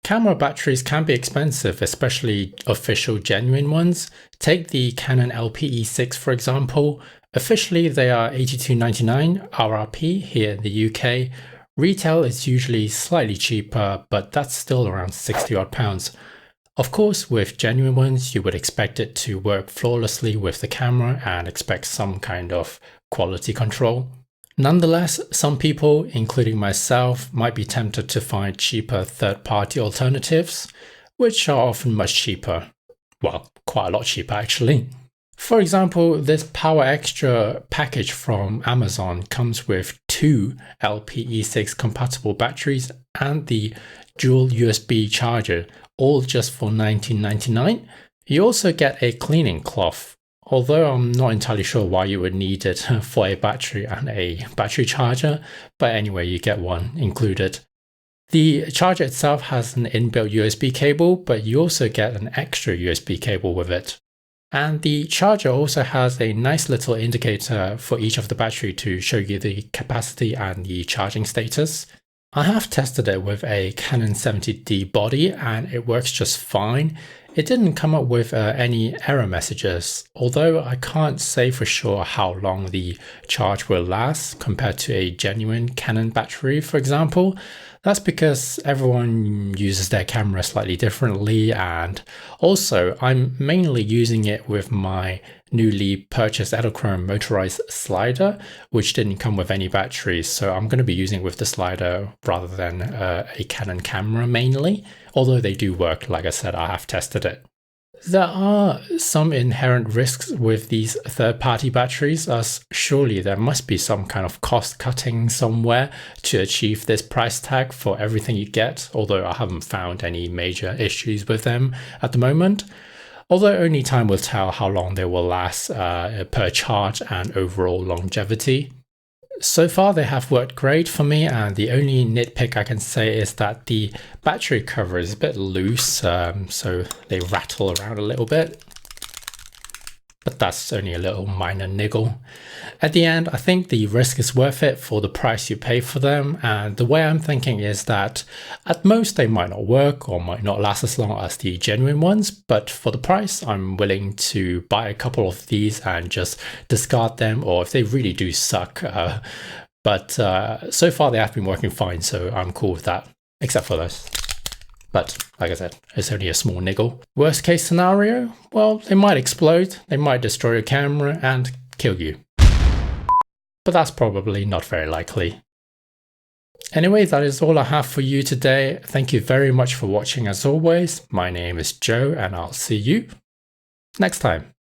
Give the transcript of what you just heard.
Camera batteries can be expensive, especially official genuine ones. Take the Canon LP-E6 for example. Officially they are $82.99 RRP here in the UK. Retail is usually slightly cheaper, but that's still around 60 odd pounds. Of course, with genuine ones, you would expect it to work flawlessly with the camera and expect some kind of quality control. Nonetheless, some people, including myself, might be tempted to find cheaper third-party alternatives, which are often much cheaper. Well, quite a lot cheaper actually. For example, this Powerextra package from Amazon comes with 2 LP-E6 compatible batteries and the dual USB charger, all just for $19.99. You also get a cleaning cloth, although I'm not entirely sure why you would need it for a battery and a battery charger, but anyway, you get one included. The charger itself has an inbuilt USB cable, but you also get an extra USB cable with it. And the charger also has a nice little indicator for each of the battery to show you the capacity and the charging status. I have tested it with a Canon 70D body and it works just fine. It didn't come up with any error messages, although I can't say for sure how long the charge will last compared to a genuine Canon battery, for example. That's because everyone uses their camera slightly differently, and also I'm mainly using it with my newly purchased Edelchrome motorized slider, which didn't come with any batteries, so I'm going to be using it with the slider rather than a Canon camera mainly, although they do work. Like I said, I have tested it. There are some inherent risks with these third-party batteries, as surely there must be some kind of cost cutting somewhere to achieve this price tag for everything you get, although I haven't found any major issues with them at the moment. Although only time will tell how long they will last per charge and overall longevity. So far they have worked great for me, and the only nitpick I can say is that the battery cover is a bit loose, so they rattle around a little bit. But that's only a little minor niggle. At the end, I think the risk is worth it for the price you pay for them, and the way I'm thinking is that at most they might not work or might not last as long as the genuine ones, but for the price I'm willing to buy a couple of these and just discard them, or if they really do suck. But so far they have been working fine, so I'm cool with that, except for this. But like I said, it's only a small niggle. Worst case scenario? Well, they might explode, they might destroy your camera and kill you. But that's probably not very likely. Anyway, that is all I have for you today. Thank you very much for watching as always. My name is Joe and I'll see you next time.